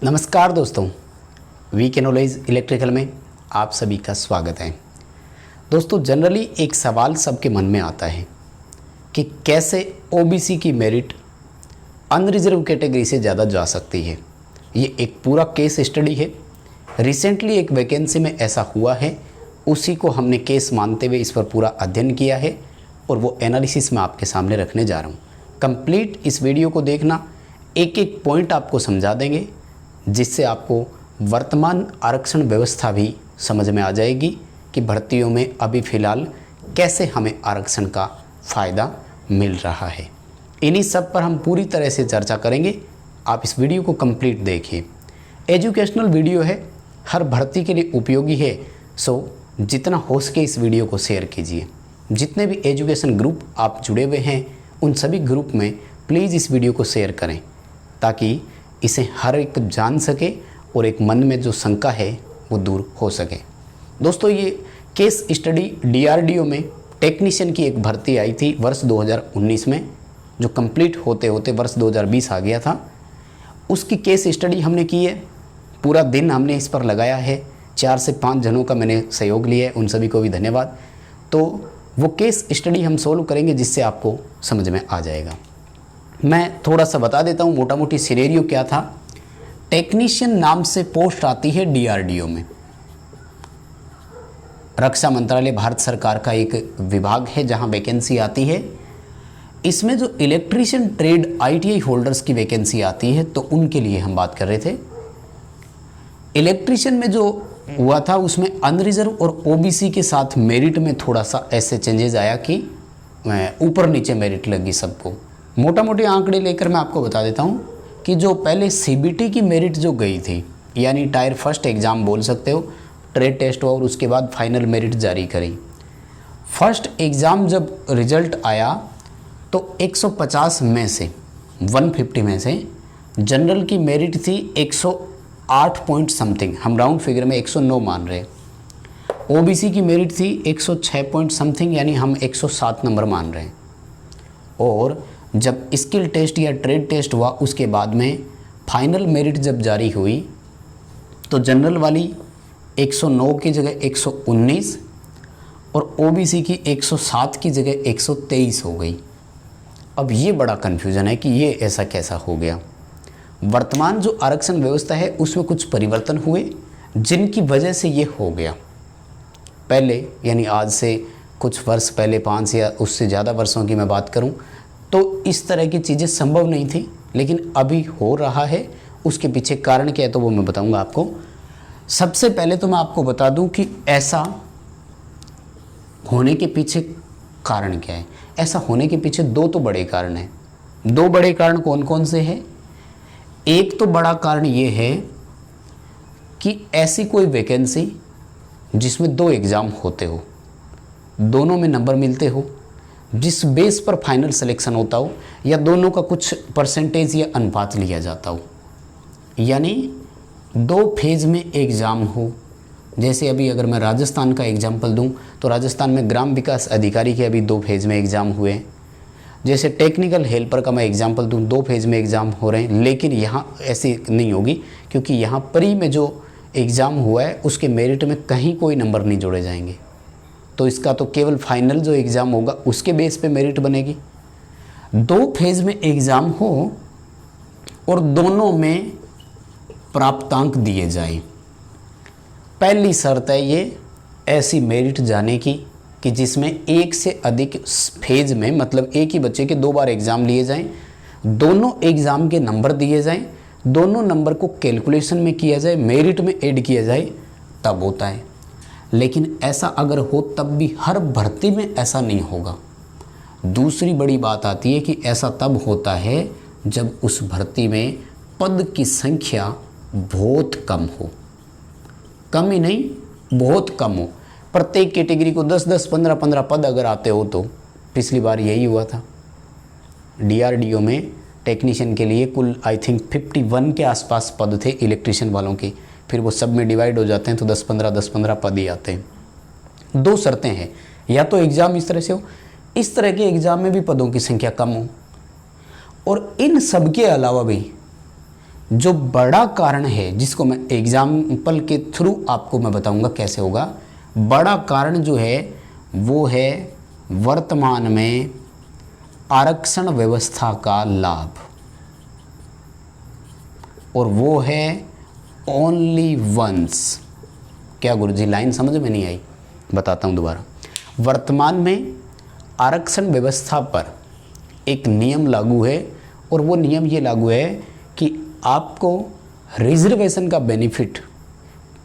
नमस्कार दोस्तों, VK knowledge electrical में आप सभी का स्वागत है। दोस्तों, जनरली एक सवाल सबके मन में आता है कि कैसे ओबीसी की मेरिट अनरिजर्व कैटेगरी से ज़्यादा जा सकती है। ये एक पूरा केस स्टडी है। रिसेंटली एक वैकेंसी में ऐसा हुआ है, उसी को हमने केस मानते हुए इस पर पूरा अध्ययन किया है और वो एनालिसिस मैं आपके सामने रखने जा रहा हूँ। कंप्लीट इस वीडियो को देखना, एक एक पॉइंट आपको समझा देंगे, जिससे आपको वर्तमान आरक्षण व्यवस्था भी समझ में आ जाएगी कि भर्तियों में अभी फ़िलहाल कैसे हमें आरक्षण का फ़ायदा मिल रहा है। इन्हीं सब पर हम पूरी तरह से चर्चा करेंगे। आप इस वीडियो को कंप्लीट देखिए। एजुकेशनल वीडियो है, हर भर्ती के लिए उपयोगी है, सो जितना हो सके इस वीडियो को शेयर कीजिए। जितने भी एजुकेशन ग्रुप आप जुड़े हुए हैं, उन सभी ग्रुप में प्लीज़ इस वीडियो को शेयर करें, ताकि इसे हर एक जान सके और एक मन में जो शंका है वो दूर हो सके। दोस्तों, ये केस स्टडी डीआरडीओ में टेक्नीशियन की एक भर्ती आई थी वर्ष 2019 में, जो कंप्लीट होते होते वर्ष 2020 आ गया था। उसकी केस स्टडी हमने की है, पूरा दिन हमने इस पर लगाया है। 4 से 5 जनों का मैंने सहयोग लिया है, उन सभी को भी धन्यवाद। तो वो केस स्टडी हम सोल्व करेंगे, जिससे आपको समझ में आ जाएगा। मैं थोड़ा सा बता देता हूँ मोटा मोटी सिनेरियो क्या था। टेक्नीशियन नाम से पोस्ट आती है डीआरडीओ में। रक्षा मंत्रालय भारत सरकार का एक विभाग है जहाँ वैकेंसी आती है। इसमें जो इलेक्ट्रीशियन ट्रेड आईटीआई होल्डर्स की वैकेंसी आती है, तो उनके लिए हम बात कर रहे थे। इलेक्ट्रीशियन में जो हुआ था उसमें अनरिजर्व और ओबीसी के साथ मेरिट में थोड़ा सा ऐसे चेंजेस आया कि ऊपर नीचे मेरिट लगी सबको। मोटा मोटी आंकड़े लेकर मैं आपको बता देता हूँ कि जो पहले सीबीटी की मेरिट जो गई थी, यानी टायर फर्स्ट एग्ज़ाम बोल सकते हो, ट्रेड टेस्ट हुआ और उसके बाद फाइनल मेरिट जारी करी। फर्स्ट एग्ज़ाम जब रिजल्ट आया तो 150 में से 150 में से जनरल की मेरिट थी 108 पॉइंट समथिंग, हम राउंड फिगर में 109 मान रहे। ओबीसी की मेरिट थी 106 पॉइंट समथिंग, यानी हम 107 नंबर मान रहे हैं। और जब स्किल टेस्ट या ट्रेड टेस्ट हुआ, उसके बाद में फाइनल मेरिट जब जारी हुई, तो जनरल वाली 109 की जगह 119 और ओबीसी की 107 की जगह 123 हो गई। अब ये बड़ा कन्फ्यूज़न है कि ये ऐसा कैसा हो गया। वर्तमान जो आरक्षण व्यवस्था है उसमें कुछ परिवर्तन हुए, जिनकी वजह से ये हो गया। पहले यानी आज से कुछ वर्ष पहले, 5 या उससे ज़्यादा वर्षों की मैं बात करूं, तो इस तरह की चीज़ें संभव नहीं थी, लेकिन अभी हो रहा है। उसके पीछे कारण क्या है तो वो मैं बताऊंगा आपको। सबसे पहले तो मैं आपको बता दूं कि ऐसा होने के पीछे कारण क्या है। ऐसा होने के पीछे 2 तो बड़े कारण हैं। 2 बड़े कारण कौन कौन से हैं? एक तो बड़ा कारण ये है कि ऐसी कोई वैकेंसी जिसमें 2 एग्ज़ाम होते हो, दोनों में नंबर मिलते हो, जिस बेस पर फाइनल सिलेक्शन होता हो, या दोनों का कुछ परसेंटेज या अनुपात लिया जाता हो, यानी 2 फेज़ में एग्ज़ाम हो। जैसे अभी अगर मैं राजस्थान का एग्जाम्पल दूं, तो राजस्थान में ग्राम विकास अधिकारी के अभी 2 फेज़ में एग्ज़ाम हुए हैं। जैसे टेक्निकल हेल्पर का मैं एग्जाम्पल दूं, 2 फेज़ में एग्ज़ाम हो रहे हैं। लेकिन यहाँ ऐसी नहीं होगी, क्योंकि यहाँ प्री में जो एग्ज़ाम हुआ है उसके मेरिट में कहीं कोई नंबर नहीं जोड़े जाएंगे। तो इसका तो केवल फाइनल जो एग्ज़ाम होगा उसके बेस पे मेरिट बनेगी। 2 फेज़ में एग्ज़ाम हो और दोनों में प्राप्तांक दिए जाएं। पहली शर्त है ये ऐसी मेरिट जाने की कि जिसमें एक से अधिक फेज़ में, मतलब एक ही बच्चे के 2 बार एग्ज़ाम लिए जाएं, दोनों एग्ज़ाम के नंबर दिए जाएं, दोनों नंबर को कैलकुलेशन में किया जाए, मेरिट में ऐड किया जाए, तब होता है। लेकिन ऐसा अगर हो तब भी हर भर्ती में ऐसा नहीं होगा। दूसरी बड़ी बात आती है कि ऐसा तब होता है जब उस भर्ती में पद की संख्या बहुत कम हो। कम ही नहीं, बहुत कम हो। प्रत्येक कैटेगरी को 10-10, 15-15 पद अगर आते हो, तो पिछली बार यही हुआ था। डीआरडीओ में टेक्नीशियन के लिए कुल आई थिंक 51 के आसपास पद थे इलेक्ट्रीशियन वालों के। फिर वो सब में डिवाइड हो जाते हैं तो 10-15 पद ही आते हैं। 2 शर्तें हैं, या तो एग्ज़ाम इस तरह से हो, इस तरह के एग्ज़ाम में भी पदों की संख्या कम हो, और इन सब के अलावा भी जो बड़ा कारण है, जिसको मैं एग्जाम्पल के थ्रू आपको मैं बताऊंगा कैसे होगा। बड़ा कारण जो है वो है वर्तमान में आरक्षण व्यवस्था का लाभ, और वो है ओनली वंस। क्या गुरुजी लाइन समझ में नहीं आई? बताता हूँ दोबारा। वर्तमान में आरक्षण व्यवस्था पर एक नियम लागू है, और वो नियम ये लागू है कि आपको रिजर्वेशन का बेनिफिट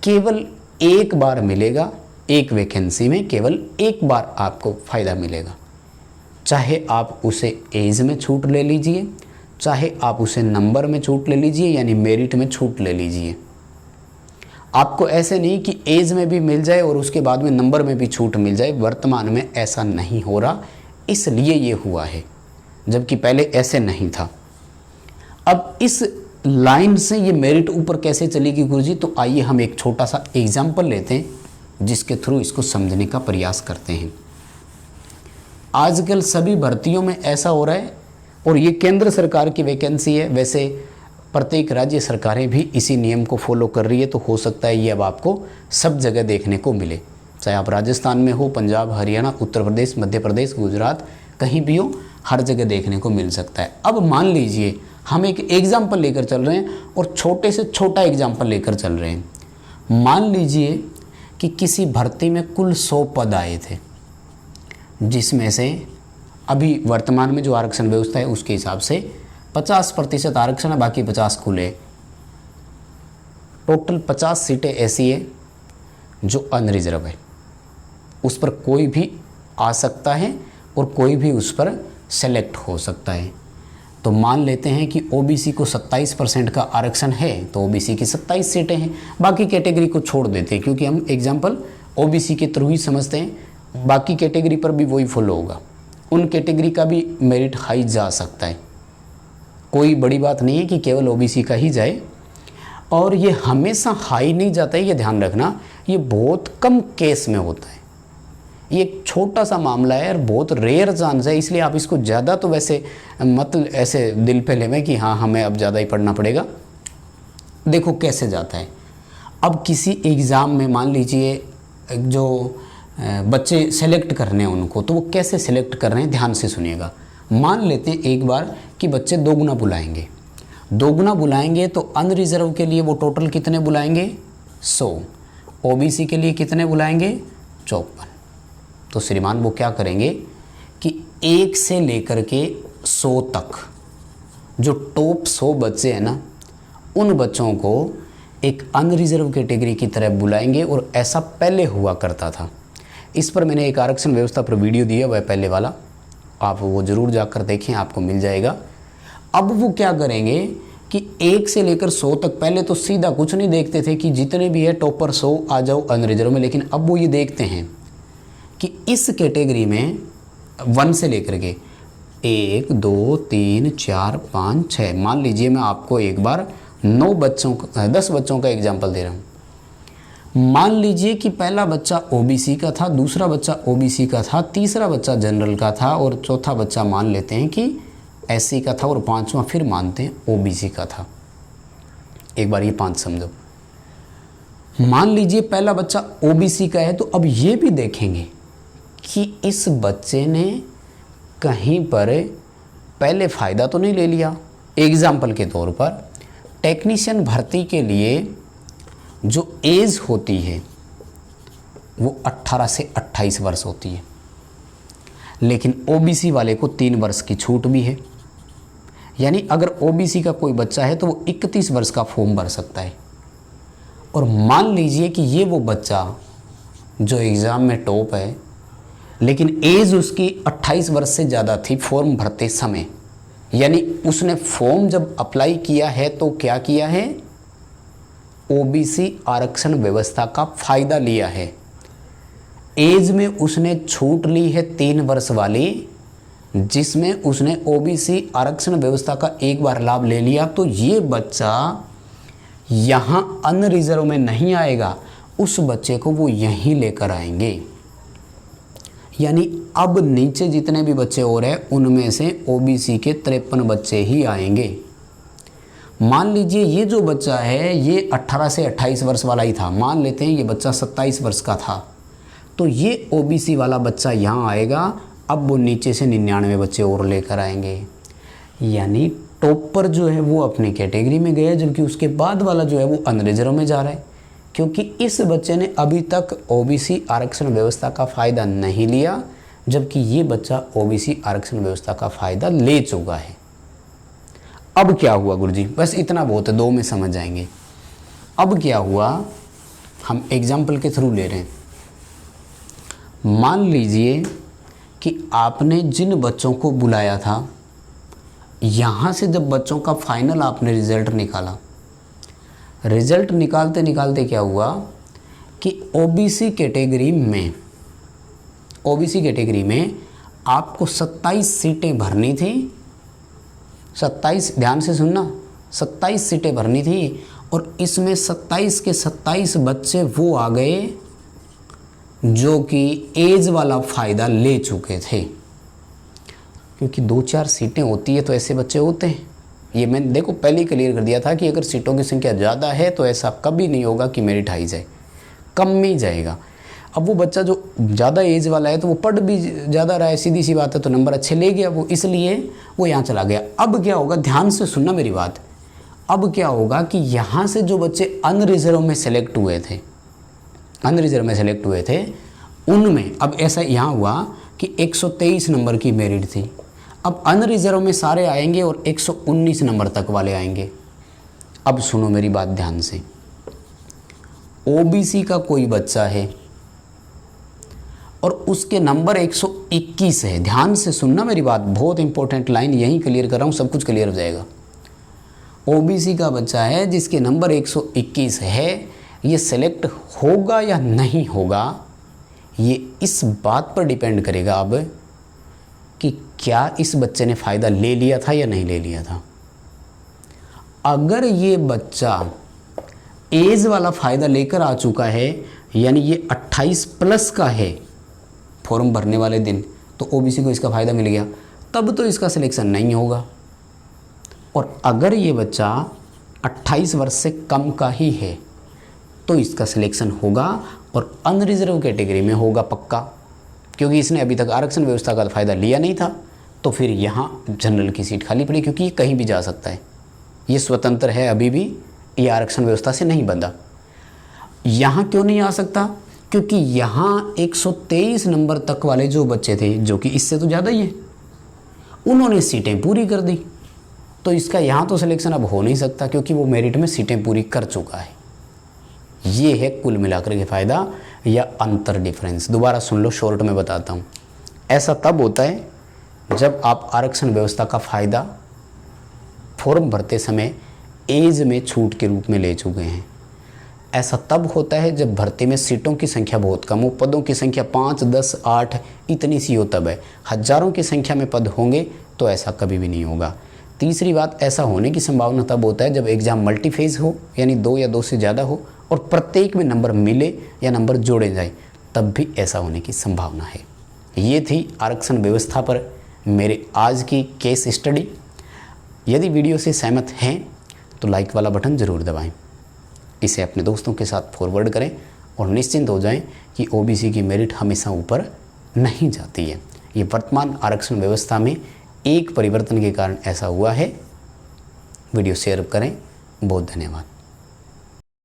केवल एक बार मिलेगा, एक वैकेंसी में केवल एक बार आपको फ़ायदा मिलेगा। चाहे आप उसे एज में छूट ले लीजिए, चाहे आप उसे नंबर में छूट ले लीजिए, यानी मेरिट में छूट ले लीजिए। आपको ऐसे नहीं कि एज में भी मिल जाए और उसके बाद में नंबर में भी छूट मिल जाए। वर्तमान में ऐसा नहीं हो रहा, इसलिए ये हुआ है, जबकि पहले ऐसे नहीं था। अब इस लाइन से ये मेरिट ऊपर कैसे चलेगी गुरुजी? तो आइए हम एक छोटा सा एग्जाम्पल लेते हैं, जिसके थ्रू इसको समझने का प्रयास करते हैं। आजकल सभी भर्तियों में ऐसा हो रहा है, और ये केंद्र सरकार की वैकेंसी है। वैसे प्रत्येक राज्य सरकारें भी इसी नियम को फॉलो कर रही है, तो हो सकता है ये अब आपको सब जगह देखने को मिले, चाहे आप राजस्थान में हो, पंजाब, हरियाणा, उत्तर प्रदेश, मध्य प्रदेश, गुजरात, कहीं भी हो, हर जगह देखने को मिल सकता है। अब मान लीजिए हम एक एग्जाम्पल लेकर चल रहे हैं, और छोटे से छोटा एग्जाम्पल लेकर चल रहे हैं। मान लीजिए कि किसी भर्ती में कुल 100 पद आए थे, जिसमें से अभी वर्तमान में जो आरक्षण व्यवस्था है उसके हिसाब से 50% आरक्षण है, बाकी 50 खुले। टोटल 50 सीटें ऐसी है जो अनरिजर्व है, उस पर कोई भी आ सकता है और कोई भी उस पर सेलेक्ट हो सकता है। तो मान लेते हैं कि ओबीसी को 27% का आरक्षण है, तो ओबीसी की 27 सीटें हैं। बाकी कैटेगरी को छोड़ देते हैं, क्योंकि हम एग्जाम्पल ओबीसी के थ्रू ही समझते हैं, बाकी कैटेगरी पर भी वही फॉलो होगा। उन कैटेगरी का भी मेरिट हाई जा सकता है, कोई बड़ी बात नहीं है कि केवल ओबीसी का ही जाए। और ये हमेशा हाई नहीं जाता है, ये ध्यान रखना, ये बहुत कम केस में होता है। ये एक छोटा सा मामला है और बहुत रेयर चांस है, इसलिए आप इसको ज़्यादा तो वैसे मत ऐसे दिल पे लेवें कि हाँ हमें अब ज़्यादा ही पढ़ना पड़ेगा। देखो कैसे जाता है। अब किसी एग्ज़ाम में मान लीजिए जो बच्चे सेलेक्ट करने हैं उनको, तो वो कैसे सेलेक्ट कर रहे हैं ध्यान से सुनिएगा। मान लेते हैं एक बार कि बच्चे दोगुना बुलाएंगे, तो अनरिजर्व के लिए वो टोटल कितने बुलाएंगे? 100। ओबीसी के लिए कितने बुलाएंगे? 54। तो श्रीमान वो क्या करेंगे कि 1 से लेकर के 100 तक जो टॉप 100 बच्चे हैं ना, उन बच्चों को एक अनरिजर्व कैटेगरी की तरह बुलाएंगे। और ऐसा पहले हुआ करता था। इस पर मैंने एक आरक्षण व्यवस्था पर वीडियो दिया, वह पहले वाला, आप वो ज़रूर जाकर देखें, आपको मिल जाएगा। अब वो क्या करेंगे कि 1 से लेकर 100 तक, पहले तो सीधा कुछ नहीं देखते थे कि जितने भी है टॉपर 100 आ जाओ अनरिजर्व में, लेकिन अब वो ये देखते हैं कि इस कैटेगरी में 1 से लेकर के 1 2 3 4 5 6, मान लीजिए मैं आपको एक बार 10 बच्चों का एग्जाम्पल दे रहा हूँ। मान लीजिए कि पहला बच्चा ओबीसी का था, दूसरा बच्चा ओबीसी का था, तीसरा बच्चा जनरल का था, और चौथा बच्चा मान लेते हैं कि एससी का था, और पांचवा फिर मानते हैं ओबीसी का था। एक बार ये 5 समझो। मान लीजिए पहला बच्चा ओबीसी का है, तो अब ये भी देखेंगे कि इस बच्चे ने कहीं पर पहले फ़ायदा तो नहीं ले लिया। एग्जाम्पल के तौर पर टेक्नीशियन भर्ती के लिए जो एज होती है वो 18 से 28 वर्ष होती है, लेकिन ओबीसी वाले को 3 वर्ष की छूट भी है। यानी अगर ओबीसी का कोई बच्चा है तो वो 31 वर्ष का फॉर्म भर सकता है। और मान लीजिए कि ये वो बच्चा जो एग्ज़ाम में टॉप है, लेकिन एज उसकी 28 वर्ष से ज़्यादा थी फॉर्म भरते समय, यानी उसने फॉर्म जब अप्लाई किया है तो क्या किया है? ओबीसी आरक्षण व्यवस्था का फ़ायदा लिया है। एज में उसने छूट ली है 3 वर्ष वाली, जिसमें उसने ओबीसी आरक्षण व्यवस्था का एक बार लाभ ले लिया। तो ये बच्चा यहाँ अनरिजर्व में नहीं आएगा, उस बच्चे को वो यहीं लेकर आएंगे। यानी अब नीचे जितने भी बच्चे और हैं उनमें से ओबीसी के 53 बच्चे ही आएंगे। मान लीजिए ये जो बच्चा है ये 18 से 28 वर्ष वाला ही था, मान लेते हैं ये बच्चा 27 वर्ष का था, तो ये ओबीसी वाला बच्चा यहाँ आएगा। अब वो नीचे से 99 बच्चे और लेकर आएंगे, यानी टॉपर जो है वो अपनी कैटेगरी में गया, जबकि उसके बाद वाला जो है वो अनरिजर्व में जा रहा है, क्योंकि इस बच्चे ने अभी तक ओबीसी आरक्षण व्यवस्था का फ़ायदा नहीं लिया, जबकि ये बच्चा ओबीसी आरक्षण व्यवस्था का फ़ायदा ले चुका है। अब क्या हुआ गुरुजी, बस इतना बहुत है, 2 में समझ जाएंगे। अब क्या हुआ, हम एग्जाम्पल के थ्रू ले रहे हैं। मान लीजिए कि आपने जिन बच्चों को बुलाया था, यहाँ से जब बच्चों का फाइनल आपने रिज़ल्ट निकाला, रिज़ल्ट निकालते निकालते क्या हुआ कि ओबीसी कैटेगरी में आपको 27 सीटें भरनी थी। 27, ध्यान से सुनना, 27 सीटें भरनी थी, और इसमें 27 के 27 बच्चे वो आ गए जो कि एज वाला फ़ायदा ले चुके थे, क्योंकि 2-4 सीटें होती है तो ऐसे बच्चे होते हैं। ये मैंने देखो पहले ही क्लियर कर दिया था कि अगर सीटों की संख्या ज़्यादा है तो ऐसा कभी नहीं होगा कि मेरिट हाई जाए, कम में ही जाएगा। अब वो बच्चा जो ज़्यादा एज वाला है तो वो पढ़ भी ज़्यादा रहा है, सीधी सी बात है, तो नंबर अच्छे ले गया वो, इसलिए वो यहाँ चला गया। अब क्या होगा, ध्यान से सुनना मेरी बात, अब क्या होगा कि यहाँ से जो बच्चे अनरिजर्व में सेलेक्ट हुए थे, उनमें अब ऐसा यहाँ हुआ कि 123 नंबर की मेरिट थी, अब अनरिजर्व में सारे आएंगे और 119 नंबर तक वाले आएंगे। अब सुनो मेरी बात ध्यान से, ओबीसी का कोई बच्चा है और उसके नंबर 121 है, ध्यान से सुनना मेरी बात, बहुत इंपॉर्टेंट लाइन यहीं क्लियर कर रहा हूँ, सब कुछ क्लियर हो जाएगा। ओबीसी का बच्चा है जिसके नंबर 121 है, ये सेलेक्ट होगा या नहीं होगा, ये इस बात पर डिपेंड करेगा अब कि क्या इस बच्चे ने फ़ायदा ले लिया था या नहीं ले लिया था। अगर ये बच्चा एज वाला फ़ायदा लेकर आ चुका है, यानी ये 28 प्लस का है फॉर्म भरने वाले दिन, तो ओबीसी को इसका फ़ायदा मिल गया, तब तो इसका सिलेक्शन नहीं होगा। और अगर ये बच्चा 28 वर्ष से कम का ही है तो इसका सिलेक्शन होगा और अनरिजर्व कैटेगरी में होगा पक्का, क्योंकि इसने अभी तक आरक्षण व्यवस्था का फ़ायदा लिया नहीं था, तो फिर यहाँ जनरल की सीट खाली पड़ी, क्योंकि ये कहीं भी जा सकता है, ये स्वतंत्र है अभी भी, ये आरक्षण व्यवस्था से नहीं बंधा। यहाँ क्यों नहीं आ सकता, क्योंकि यहाँ 123 नंबर तक वाले जो बच्चे थे, जो कि इससे तो ज़्यादा ही है, उन्होंने सीटें पूरी कर दी, तो इसका यहाँ तो सिलेक्शन अब हो नहीं सकता, क्योंकि वो मेरिट में सीटें पूरी कर चुका है। ये है कुल मिलाकर के फ़ायदा या अंतर डिफरेंस। दोबारा सुन लो, शॉर्ट में बताता हूँ। ऐसा तब होता है जब आप आरक्षण व्यवस्था का फ़ायदा फॉर्म भरते समय एज में छूट के रूप में ले चुके हैं। ऐसा तब होता है जब भर्ती में सीटों की संख्या बहुत कम हो, पदों की संख्या 5, 10, 8 इतनी सी हो, तब है। हज़ारों की संख्या में पद होंगे तो ऐसा कभी भी नहीं होगा। तीसरी बात, ऐसा होने की संभावना तब होता है जब एग्ज़ाम मल्टीफेज हो, यानी 2 या 2 से ज़्यादा हो, और प्रत्येक में नंबर मिले या नंबर जोड़े जाए, तब भी ऐसा होने की संभावना है। ये थी आरक्षण व्यवस्था पर मेरे आज की केस स्टडी। यदि वीडियो से सहमत हैं तो लाइक वाला बटन ज़रूर दबाएं, इसे अपने दोस्तों के साथ फॉरवर्ड करें और निश्चिंत हो जाएं कि ओबीसी की मेरिट हमेशा ऊपर नहीं जाती है। ये वर्तमान आरक्षण व्यवस्था में एक परिवर्तन के कारण ऐसा हुआ है। वीडियो शेयर करें। बहुत धन्यवाद।